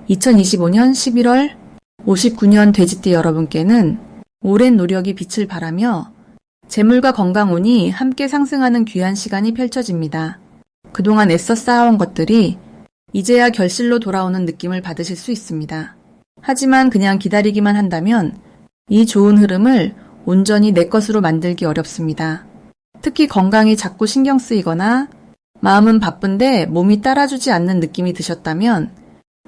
2025년 11월 59년 돼지띠 여러분께는 오랜 노력이 빛을 발하며 재물과 건강운이 함께 상승하는 귀한 시간이 펼쳐집니다. 그동안 애써 쌓아온 것들이 이제야 결실로 돌아오는 느낌을 받으실 수 있습니다. 하지만 그냥 기다리기만 한다면 이 좋은 흐름을 온전히 내 것으로 만들기 어렵습니다. 특히 건강이 자꾸 신경 쓰이거나 마음은 바쁜데 몸이 따라주지 않는 느낌이 드셨다면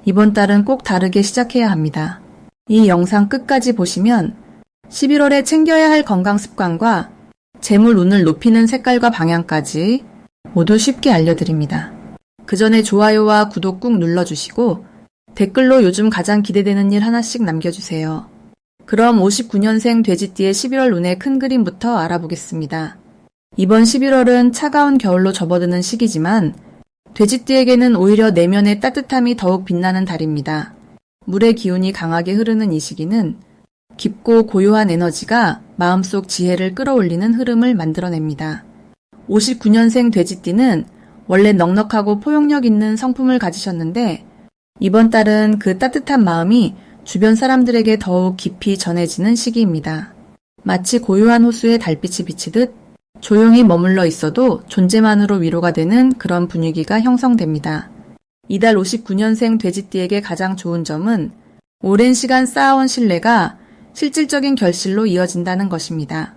이번 달은 꼭 다르게 시작해야 합니다. 이 영상 끝까지 보시면 11월에 챙겨야 할 건강 습관과 재물 운을 높이는 색깔과 방향까지 모두 쉽게 알려드립니다. 그 전에 좋아요와 구독 꾹 눌러주시고 댓글로 요즘 가장 기대되는 일 하나씩 남겨주세요. 그럼 59년생 돼지띠의 11월 운의 큰 그림부터 알아보겠습니다. 이번 11월은 차가운 겨울로 접어드는 시기지만 돼지띠에게는 오히려 내면의 따뜻함이 더욱 빛나는 달입니다. 물의 기운이 강하게 흐르는 이 시기는 깊고 고요한 에너지가 마음속 지혜를 끌어올리는 흐름을 만들어냅니다. 59년생 돼지띠는 원래 넉넉하고 포용력 있는 성품을 가지셨는데 이번 달은 그 따뜻한 마음이 주변 사람들에게 더욱 깊이 전해지는 시기입니다. 마치 고요한 호수에 달빛이 비치듯 조용히 머물러 있어도 존재만으로 위로가 되는 그런 분위기가 형성됩니다. 이달 59년생 돼지띠에게 가장 좋은 점은 오랜 시간 쌓아온 신뢰가 실질적인 결실로 이어진다는 것입니다.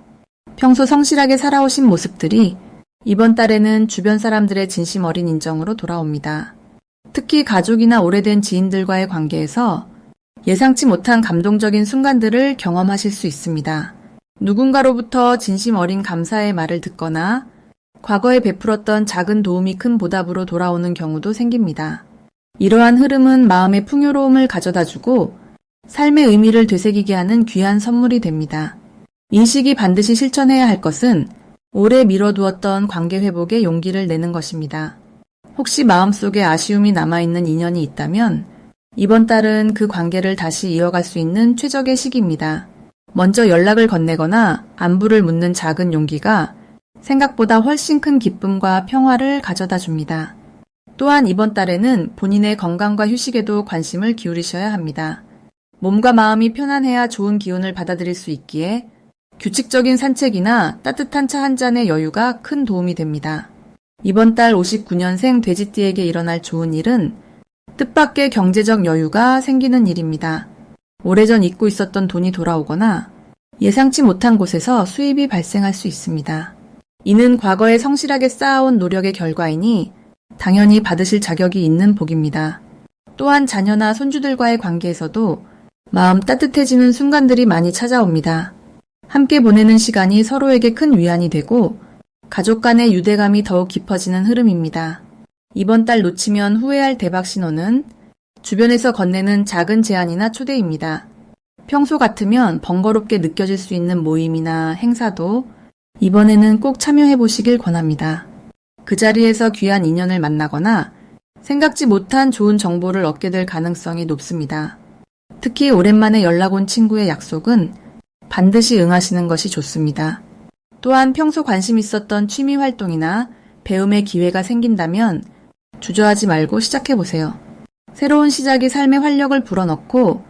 평소 성실하게 살아오신 모습들이 이번 달에는 주변 사람들의 진심 어린 인정으로 돌아옵니다. 특히 가족이나 오래된 지인들과의 관계에서 예상치 못한 감동적인 순간들을 경험하실 수 있습니다. 누군가로부터 진심 어린 감사의 말을 듣거나 과거에 베풀었던 작은 도움이 큰 보답으로 돌아오는 경우도 생깁니다. 이러한 흐름은 마음의 풍요로움을 가져다주고 삶의 의미를 되새기게 하는 귀한 선물이 됩니다. 이 시기 반드시 실천해야 할 것은 오래 미뤄두었던 관계 회복에 용기를 내는 것입니다. 혹시 마음속에 아쉬움이 남아있는 인연이 있다면 이번 달은 그 관계를 다시 이어갈 수 있는 최적의 시기입니다. 먼저 연락을 건네거나 안부를 묻는 작은 용기가 생각보다 훨씬 큰 기쁨과 평화를 가져다 줍니다. 또한 이번 달에는 본인의 건강과 휴식에도 관심을 기울이셔야 합니다. 몸과 마음이 편안해야 좋은 기운을 받아들일 수 있기에 규칙적인 산책이나 따뜻한 차 한 잔의 여유가 큰 도움이 됩니다. 이번 달 59년생 돼지띠에게 일어날 좋은 일은 뜻밖의 경제적 여유가 생기는 일입니다. 오래전 잊고 있었던 돈이 돌아오거나 예상치 못한 곳에서 수입이 발생할 수 있습니다. 이는 과거에 성실하게 쌓아온 노력의 결과이니 당연히 받으실 자격이 있는 복입니다. 또한 자녀나 손주들과의 관계에서도 마음 따뜻해지는 순간들이 많이 찾아옵니다. 함께 보내는 시간이 서로에게 큰 위안이 되고 가족 간의 유대감이 더욱 깊어지는 흐름입니다. 이번 달 놓치면 후회할 대박 신호는 주변에서 건네는 작은 제안이나 초대입니다. 평소 같으면 번거롭게 느껴질 수 있는 모임이나 행사도 이번에는 꼭 참여해 보시길 권합니다. 그 자리에서 귀한 인연을 만나거나 생각지 못한 좋은 정보를 얻게 될 가능성이 높습니다. 특히 오랜만에 연락 온 친구의 약속은 반드시 응하시는 것이 좋습니다. 또한 평소 관심 있었던 취미 활동이나 배움의 기회가 생긴다면 주저하지 말고 시작해보세요. 새로운 시작이 삶의 활력을 불어넣고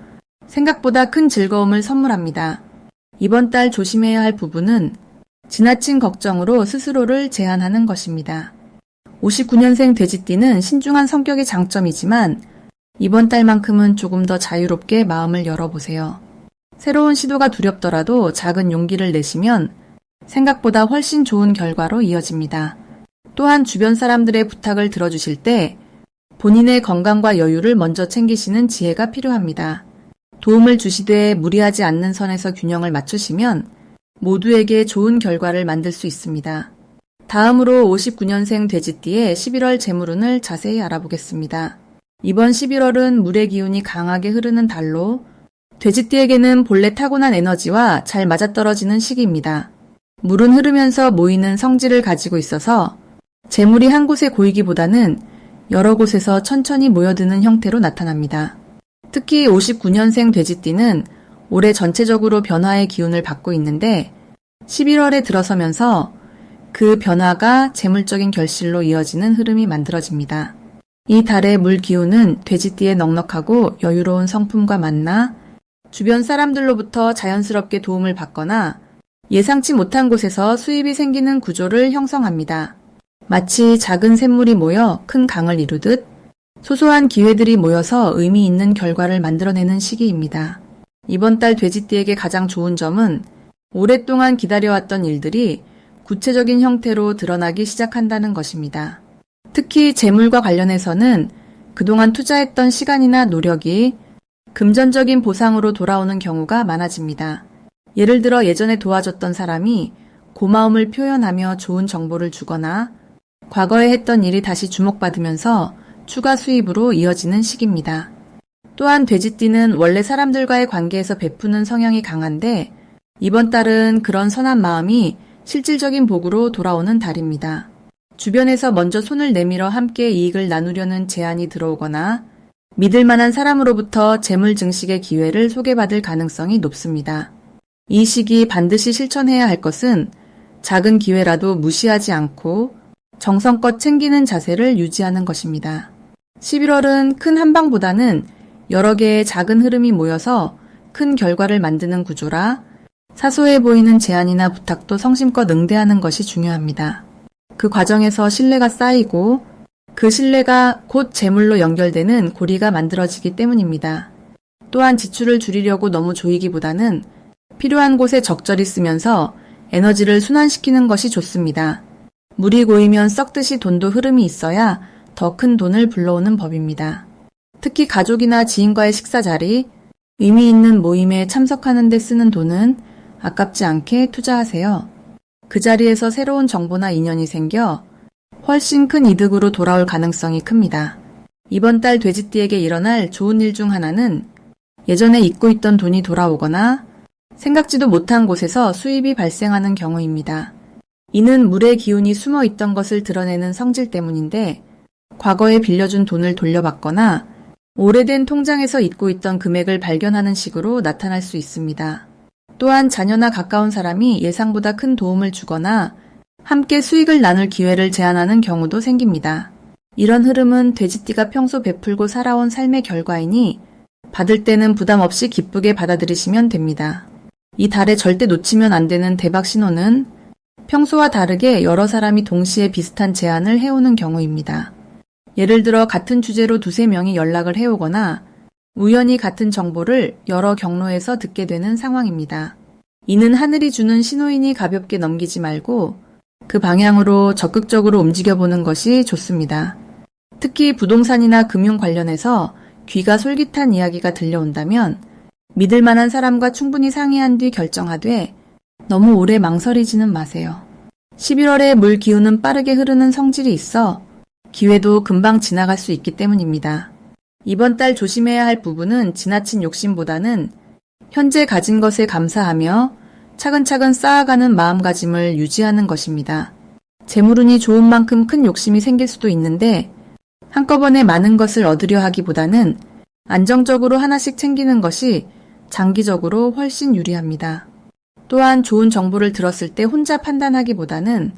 생각보다 큰 즐거움을 선물합니다. 이번 달 조심해야 할 부분은 지나친 걱정으로 스스로를 제한하는 것입니다. 59년생 돼지띠는 신중한 성격이 장점이지만 이번 달만큼은 조금 더 자유롭게 마음을 열어보세요. 새로운 시도가 두렵더라도 작은 용기를 내시면 생각보다 훨씬 좋은 결과로 이어집니다. 또한 주변 사람들의 부탁을 들어주실 때 본인의 건강과 여유를 먼저 챙기시는 지혜가 필요합니다. 도움을 주시되 무리하지 않는 선에서 균형을 맞추시면 모두에게 좋은 결과를 만들 수 있습니다. 다음으로 59년생 돼지띠의 11월 재물운을 자세히 알아보겠습니다. 이번 11월은 물의 기운이 강하게 흐르는 달로 돼지띠에게는 본래 타고난 에너지와 잘 맞아떨어지는 시기입니다. 물은 흐르면서 모이는 성질을 가지고 있어서 재물이 한 곳에 고이기보다는 여러 곳에서 천천히 모여드는 형태로 나타납니다. 특히 59년생 돼지띠는 올해 전체적으로 변화의 기운을 받고 있는데 11월에 들어서면서 그 변화가 재물적인 결실로 이어지는 흐름이 만들어집니다. 이 달의 물 기운은 돼지띠의 넉넉하고 여유로운 성품과 만나 주변 사람들로부터 자연스럽게 도움을 받거나 예상치 못한 곳에서 수입이 생기는 구조를 형성합니다. 마치 작은 샘물이 모여 큰 강을 이루듯 소소한 기회들이 모여서 의미 있는 결과를 만들어내는 시기입니다. 이번 달 돼지띠에게 가장 좋은 점은 오랫동안 기다려왔던 일들이 구체적인 형태로 드러나기 시작한다는 것입니다. 특히 재물과 관련해서는 그동안 투자했던 시간이나 노력이 금전적인 보상으로 돌아오는 경우가 많아집니다. 예를 들어 예전에 도와줬던 사람이 고마움을 표현하며 좋은 정보를 주거나 과거에 했던 일이 다시 주목받으면서 추가 수입으로 이어지는 시기입니다. 또한 돼지띠는 원래 사람들과의 관계에서 베푸는 성향이 강한데 이번 달은 그런 선한 마음이 실질적인 복으로 돌아오는 달입니다. 주변에서 먼저 손을 내밀어 함께 이익을 나누려는 제안이 들어오거나 믿을 만한 사람으로부터 재물 증식의 기회를 소개받을 가능성이 높습니다. 이 시기 반드시 실천해야 할 것은 작은 기회라도 무시하지 않고 정성껏 챙기는 자세를 유지하는 것입니다. 11월은 큰 한방보다는 여러 개의 작은 흐름이 모여서 큰 결과를 만드는 구조라 사소해 보이는 제안이나 부탁도 성심껏 응대하는 것이 중요합니다. 그 과정에서 신뢰가 쌓이고 그 신뢰가 곧 재물로 연결되는 고리가 만들어지기 때문입니다. 또한 지출을 줄이려고 너무 조이기보다는 필요한 곳에 적절히 쓰면서 에너지를 순환시키는 것이 좋습니다. 물이 고이면 썩듯이 돈도 흐름이 있어야 더 큰 돈을 불러오는 법입니다. 특히 가족이나 지인과의 식사 자리, 의미 있는 모임에 참석하는 데 쓰는 돈은 아깝지 않게 투자하세요. 그 자리에서 새로운 정보나 인연이 생겨 훨씬 큰 이득으로 돌아올 가능성이 큽니다. 이번 달 돼지띠에게 일어날 좋은 일 중 하나는 예전에 잊고 있던 돈이 돌아오거나 생각지도 못한 곳에서 수입이 발생하는 경우입니다. 이는 물의 기운이 숨어 있던 것을 드러내는 성질 때문인데 과거에 빌려준 돈을 돌려받거나 오래된 통장에서 잊고 있던 금액을 발견하는 식으로 나타날 수 있습니다. 또한 자녀나 가까운 사람이 예상보다 큰 도움을 주거나 함께 수익을 나눌 기회를 제안하는 경우도 생깁니다. 이런 흐름은 돼지띠가 평소 베풀고 살아온 삶의 결과이니 받을 때는 부담 없이 기쁘게 받아들이시면 됩니다. 이 달에 절대 놓치면 안 되는 대박 신호는 평소와 다르게 여러 사람이 동시에 비슷한 제안을 해오는 경우입니다. 예를 들어 같은 주제로 두세 명이 연락을 해오거나 우연히 같은 정보를 여러 경로에서 듣게 되는 상황입니다. 이는 하늘이 주는 신호이니 가볍게 넘기지 말고 그 방향으로 적극적으로 움직여보는 것이 좋습니다. 특히 부동산이나 금융 관련해서 귀가 솔깃한 이야기가 들려온다면 믿을 만한 사람과 충분히 상의한 뒤 결정하되 너무 오래 망설이지는 마세요. 11월에 물 기운은 빠르게 흐르는 성질이 있어 기회도 금방 지나갈 수 있기 때문입니다. 이번 달 조심해야 할 부분은 지나친 욕심보다는 현재 가진 것에 감사하며 차근차근 쌓아가는 마음가짐을 유지하는 것입니다. 재물운이 좋은 만큼 큰 욕심이 생길 수도 있는데 한꺼번에 많은 것을 얻으려 하기보다는 안정적으로 하나씩 챙기는 것이 장기적으로 훨씬 유리합니다. 또한 좋은 정보를 들었을 때 혼자 판단하기보다는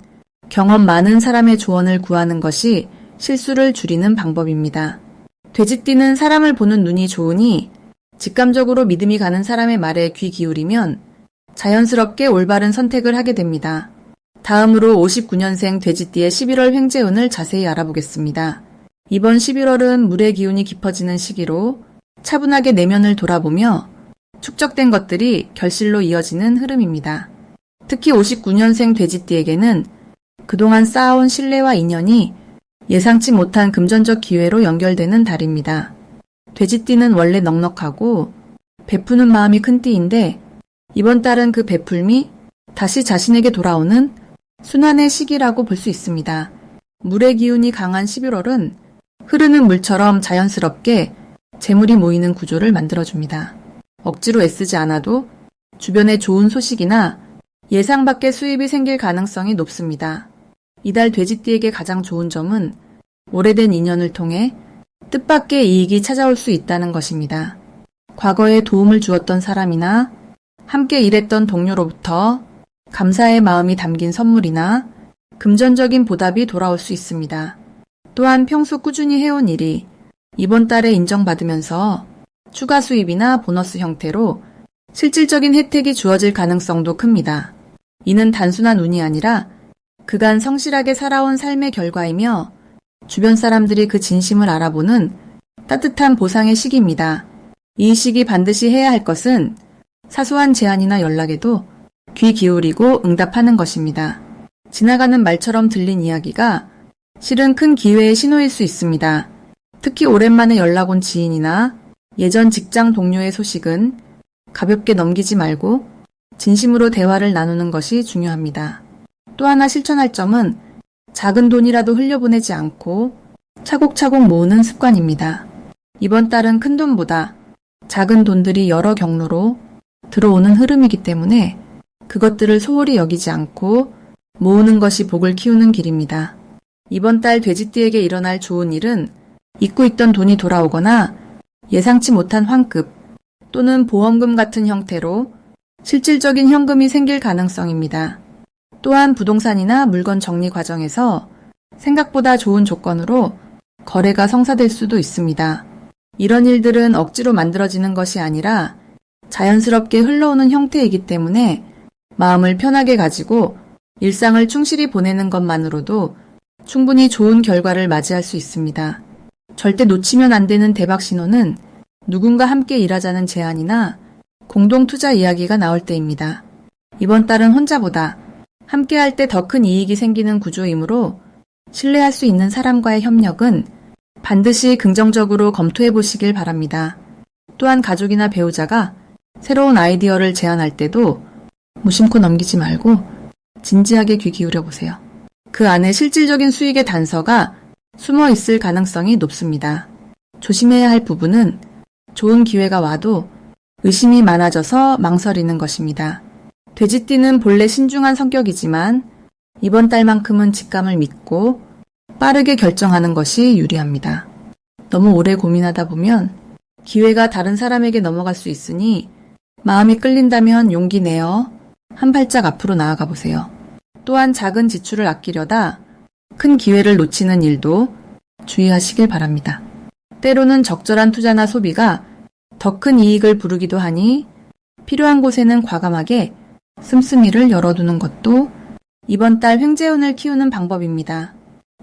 경험 많은 사람의 조언을 구하는 것이 실수를 줄이는 방법입니다. 돼지띠는 사람을 보는 눈이 좋으니 직감적으로 믿음이 가는 사람의 말에 귀 기울이면 자연스럽게 올바른 선택을 하게 됩니다. 다음으로 59년생 돼지띠의 11월 횡재운을 자세히 알아보겠습니다. 이번 11월은 물의 기운이 깊어지는 시기로 차분하게 내면을 돌아보며 축적된 것들이 결실로 이어지는 흐름입니다. 특히 59년생 돼지띠에게는 그동안 쌓아온 신뢰와 인연이 예상치 못한 금전적 기회로 연결되는 달입니다. 돼지띠는 원래 넉넉하고 베푸는 마음이 큰 띠인데 이번 달은 그 베풀미 다시 자신에게 돌아오는 순환의 시기라고 볼 수 있습니다. 물의 기운이 강한 11월은 흐르는 물처럼 자연스럽게 재물이 모이는 구조를 만들어줍니다. 억지로 애쓰지 않아도 주변에 좋은 소식이나 예상 밖의 수입이 생길 가능성이 높습니다. 이달 돼지띠에게 가장 좋은 점은 오래된 인연을 통해 뜻밖의 이익이 찾아올 수 있다는 것입니다. 과거에 도움을 주었던 사람이나 함께 일했던 동료로부터 감사의 마음이 담긴 선물이나 금전적인 보답이 돌아올 수 있습니다. 또한 평소 꾸준히 해온 일이 이번 달에 인정받으면서 추가 수입이나 보너스 형태로 실질적인 혜택이 주어질 가능성도 큽니다. 이는 단순한 운이 아니라 그간 성실하게 살아온 삶의 결과이며 주변 사람들이 그 진심을 알아보는 따뜻한 보상의 시기입니다. 이 시기 반드시 해야 할 것은 사소한 제안이나 연락에도 귀 기울이고 응답하는 것입니다. 지나가는 말처럼 들린 이야기가 실은 큰 기회의 신호일 수 있습니다. 특히 오랜만에 연락 온 지인이나 예전 직장 동료의 소식은 가볍게 넘기지 말고 진심으로 대화를 나누는 것이 중요합니다. 또 하나 실천할 점은 작은 돈이라도 흘려보내지 않고 차곡차곡 모으는 습관입니다. 이번 달은 큰 돈보다 작은 돈들이 여러 경로로 들어오는 흐름이기 때문에 그것들을 소홀히 여기지 않고 모으는 것이 복을 키우는 길입니다. 이번 달 돼지띠에게 일어날 좋은 일은 잊고 있던 돈이 돌아오거나 예상치 못한 환급 또는 보험금 같은 형태로 실질적인 현금이 생길 가능성입니다. 또한 부동산이나 물건 정리 과정에서 생각보다 좋은 조건으로 거래가 성사될 수도 있습니다. 이런 일들은 억지로 만들어지는 것이 아니라 자연스럽게 흘러오는 형태이기 때문에 마음을 편하게 가지고 일상을 충실히 보내는 것만으로도 충분히 좋은 결과를 맞이할 수 있습니다. 절대 놓치면 안 되는 대박 신호는 누군가 함께 일하자는 제안이나 공동 투자 이야기가 나올 때입니다. 이번 달은 혼자보다 함께 할 때 더 큰 이익이 생기는 구조이므로 신뢰할 수 있는 사람과의 협력은 반드시 긍정적으로 검토해 보시길 바랍니다. 또한 가족이나 배우자가 새로운 아이디어를 제안할 때도 무심코 넘기지 말고 진지하게 귀 기울여 보세요. 그 안에 실질적인 수익의 단서가 숨어 있을 가능성이 높습니다. 조심해야 할 부분은 좋은 기회가 와도 의심이 많아져서 망설이는 것입니다. 돼지띠는 본래 신중한 성격이지만 이번 달만큼은 직감을 믿고 빠르게 결정하는 것이 유리합니다. 너무 오래 고민하다 보면 기회가 다른 사람에게 넘어갈 수 있으니 마음이 끌린다면 용기 내어 한 발짝 앞으로 나아가 보세요. 또한 작은 지출을 아끼려다 큰 기회를 놓치는 일도 주의하시길 바랍니다. 때로는 적절한 투자나 소비가 더 큰 이익을 부르기도 하니 필요한 곳에는 과감하게 씀씀이를 열어두는 것도 이번 달 횡재운을 키우는 방법입니다.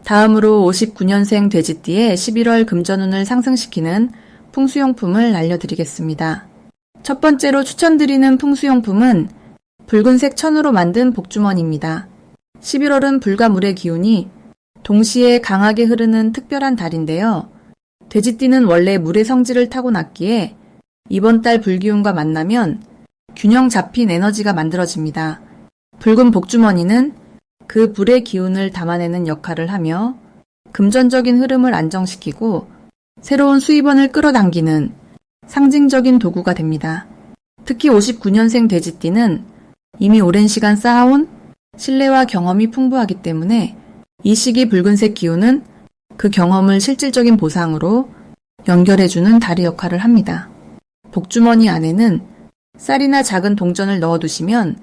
다음으로 59년생 돼지띠의 11월 금전운을 상승시키는 풍수용품을 알려드리겠습니다. 첫 번째로 추천드리는 풍수용품은 붉은색 천으로 만든 복주머니입니다. 11월은 불과 물의 기운이 동시에 강하게 흐르는 특별한 달인데요. 돼지띠는 원래 물의 성질을 타고났기에 이번 달 불기운과 만나면 균형 잡힌 에너지가 만들어집니다. 붉은 복주머니는 그 불의 기운을 담아내는 역할을 하며 금전적인 흐름을 안정시키고 새로운 수입원을 끌어당기는 상징적인 도구가 됩니다. 특히 59년생 돼지띠는 이미 오랜 시간 쌓아온 신뢰와 경험이 풍부하기 때문에 이 시기 붉은색 기운은 그 경험을 실질적인 보상으로 연결해주는 다리 역할을 합니다. 복주머니 안에는 쌀이나 작은 동전을 넣어두시면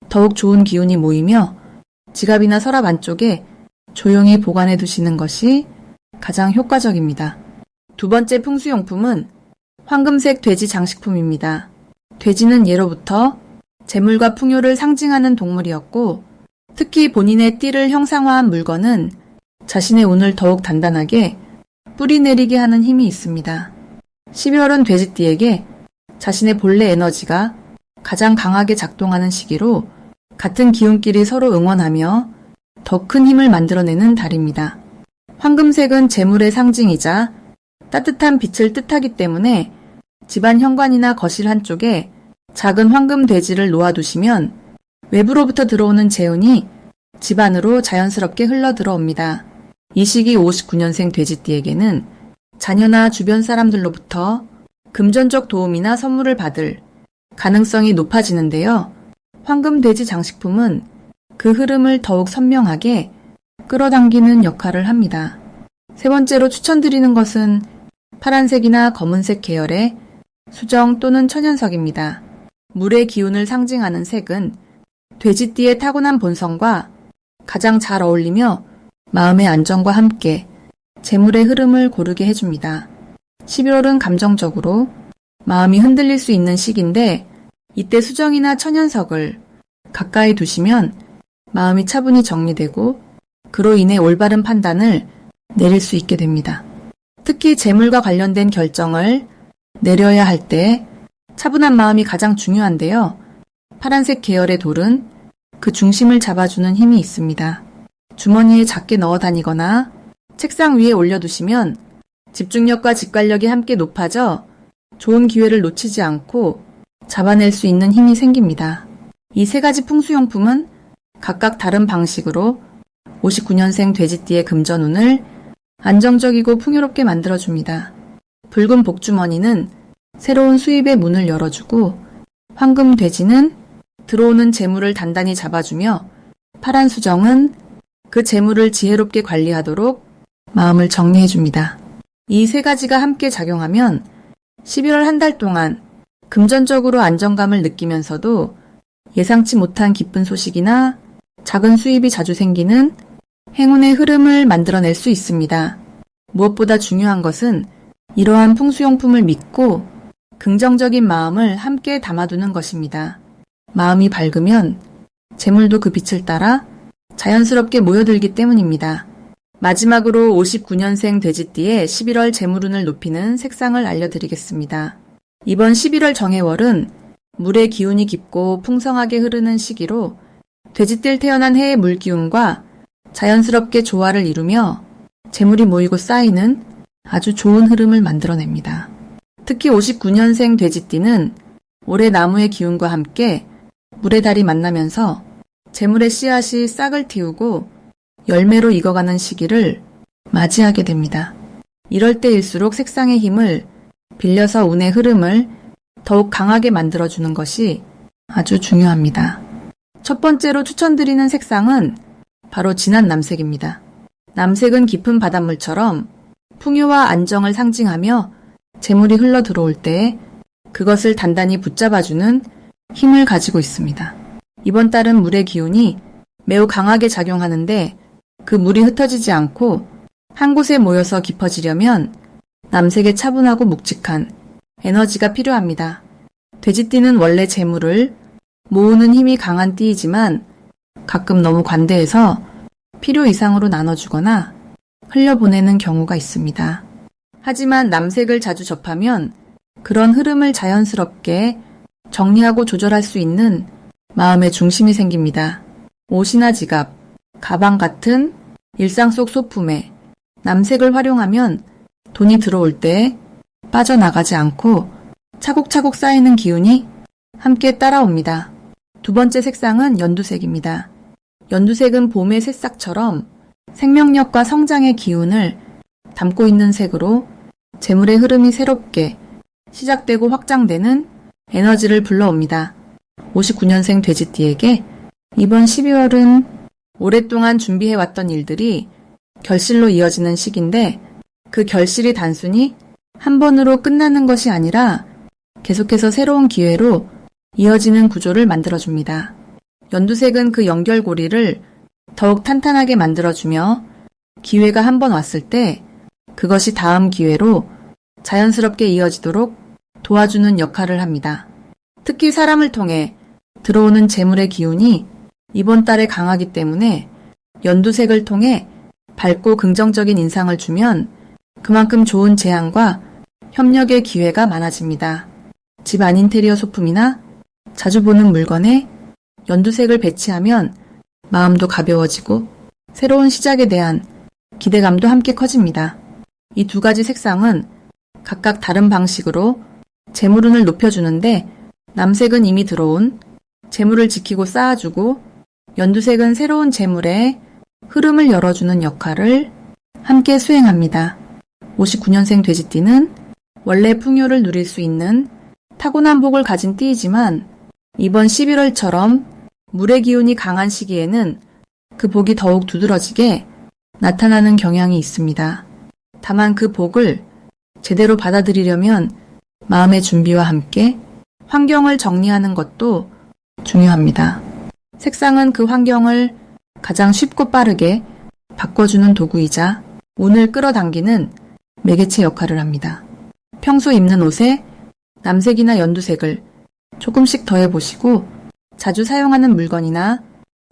더욱 좋은 기운이 모이며 지갑이나 서랍 안쪽에 조용히 보관해 두시는 것이 가장 효과적입니다. 두 번째 풍수용품은 황금색 돼지 장식품입니다. 돼지는 예로부터 재물과 풍요를 상징하는 동물이었고 특히 본인의 띠를 형상화한 물건은 자신의 운을 더욱 단단하게 뿌리내리게 하는 힘이 있습니다. 12월은 돼지띠에게 자신의 본래 에너지가 가장 강하게 작동하는 시기로 같은 기운끼리 서로 응원하며 더 큰 힘을 만들어내는 달입니다. 황금색은 재물의 상징이자 따뜻한 빛을 뜻하기 때문에 집안 현관이나 거실 한쪽에 작은 황금 돼지를 놓아두시면 외부로부터 들어오는 재운이 집 안으로 자연스럽게 흘러 들어옵니다. 이 시기 59년생 돼지띠에게는 자녀나 주변 사람들로부터 금전적 도움이나 선물을 받을 가능성이 높아지는데요. 황금 돼지 장식품은 그 흐름을 더욱 선명하게 끌어당기는 역할을 합니다. 세 번째로 추천드리는 것은 파란색이나 검은색 계열의 수정 또는 천연석입니다. 물의 기운을 상징하는 색은 돼지띠의 타고난 본성과 가장 잘 어울리며 마음의 안정과 함께 재물의 흐름을 고르게 해줍니다. 11월은 감정적으로 마음이 흔들릴 수 있는 시기인데 이때 수정이나 천연석을 가까이 두시면 마음이 차분히 정리되고 그로 인해 올바른 판단을 내릴 수 있게 됩니다. 특히 재물과 관련된 결정을 내려야 할 때 차분한 마음이 가장 중요한데요. 파란색 계열의 돌은 그 중심을 잡아주는 힘이 있습니다. 주머니에 작게 넣어 다니거나 책상 위에 올려두시면 집중력과 직관력이 함께 높아져 좋은 기회를 놓치지 않고 잡아낼 수 있는 힘이 생깁니다. 이 세 가지 풍수용품은 각각 다른 방식으로 59년생 돼지띠의 금전운을 안정적이고 풍요롭게 만들어줍니다. 붉은 복주머니는 새로운 수입의 문을 열어주고 황금 돼지는 들어오는 재물을 단단히 잡아주며 파란 수정은 그 재물을 지혜롭게 관리하도록 마음을 정리해줍니다. 이 세 가지가 함께 작용하면 11월 한 달 동안 금전적으로 안정감을 느끼면서도 예상치 못한 기쁜 소식이나 작은 수입이 자주 생기는 행운의 흐름을 만들어낼 수 있습니다. 무엇보다 중요한 것은 이러한 풍수용품을 믿고 긍정적인 마음을 함께 담아두는 것입니다. 마음이 밝으면 재물도 그 빛을 따라 자연스럽게 모여들기 때문입니다. 마지막으로 59년생 돼지띠의 11월 재물운을 높이는 색상을 알려드리겠습니다. 이번 11월 정해월은 물의 기운이 깊고 풍성하게 흐르는 시기로 돼지띠를 태어난 해의 물기운과 자연스럽게 조화를 이루며 재물이 모이고 쌓이는 아주 좋은 흐름을 만들어냅니다. 특히 59년생 돼지띠는 올해 나무의 기운과 함께 물의 달이 만나면서 재물의 씨앗이 싹을 틔우고 열매로 익어가는 시기를 맞이하게 됩니다. 이럴 때일수록 색상의 힘을 빌려서 운의 흐름을 더욱 강하게 만들어주는 것이 아주 중요합니다. 첫 번째로 추천드리는 색상은 바로 진한 남색입니다. 남색은 깊은 바닷물처럼 풍요와 안정을 상징하며 재물이 흘러 들어올 때 그것을 단단히 붙잡아주는 힘을 가지고 있습니다. 이번 달은 물의 기운이 매우 강하게 작용하는데 그 물이 흩어지지 않고 한 곳에 모여서 깊어지려면 남색의 차분하고 묵직한 에너지가 필요합니다. 돼지띠는 원래 재물을 모으는 힘이 강한 띠이지만 가끔 너무 관대해서 필요 이상으로 나눠주거나 흘려보내는 경우가 있습니다. 하지만 남색을 자주 접하면 그런 흐름을 자연스럽게 정리하고 조절할 수 있는 마음의 중심이 생깁니다. 옷이나 지갑, 가방 같은 일상 속 소품에 남색을 활용하면 돈이 들어올 때 빠져나가지 않고 차곡차곡 쌓이는 기운이 함께 따라옵니다. 두 번째 색상은 연두색입니다. 연두색은 봄의 새싹처럼 생명력과 성장의 기운을 담고 있는 색으로 재물의 흐름이 새롭게 시작되고 확장되는 에너지를 불러옵니다. 59년생 돼지띠에게 이번 12월은 오랫동안 준비해왔던 일들이 결실로 이어지는 시기인데 그 결실이 단순히 한 번으로 끝나는 것이 아니라 계속해서 새로운 기회로 이어지는 구조를 만들어줍니다. 연두색은 그 연결고리를 더욱 탄탄하게 만들어주며 기회가 한 번 왔을 때 그것이 다음 기회로 자연스럽게 이어지도록 도와주는 역할을 합니다. 특히 사람을 통해 들어오는 재물의 기운이 이번 달에 강하기 때문에 연두색을 통해 밝고 긍정적인 인상을 주면 그만큼 좋은 제안과 협력의 기회가 많아집니다. 집 안 인테리어 소품이나 자주 보는 물건에 연두색을 배치하면 마음도 가벼워지고 새로운 시작에 대한 기대감도 함께 커집니다. 이 두 가지 색상은 각각 다른 방식으로 재물운을 높여주는데 남색은 이미 들어온 재물을 지키고 쌓아주고 연두색은 새로운 재물의 흐름을 열어주는 역할을 함께 수행합니다. 59년생 돼지띠는 원래 풍요를 누릴 수 있는 타고난 복을 가진 띠이지만 이번 11월처럼 물의 기운이 강한 시기에는 그 복이 더욱 두드러지게 나타나는 경향이 있습니다. 다만 그 복을 제대로 받아들이려면 마음의 준비와 함께 환경을 정리하는 것도 중요합니다. 색상은 그 환경을 가장 쉽고 빠르게 바꿔주는 도구이자 운을 끌어당기는 매개체 역할을 합니다. 평소 입는 옷에 남색이나 연두색을 조금씩 더해보시고 자주 사용하는 물건이나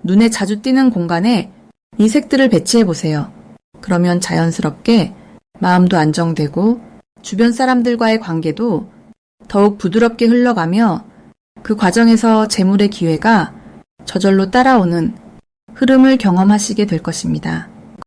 눈에 자주 띄는 공간에 이 색들을 배치해보세요. 그러면 자연스럽게 마음도 안정되고 주변 사람들과의 관계도 더욱 부드럽게 흘러가며 그 과정에서 재물의 기회가 저절로 따라오는 흐름을 경험하시게 될 것입니다.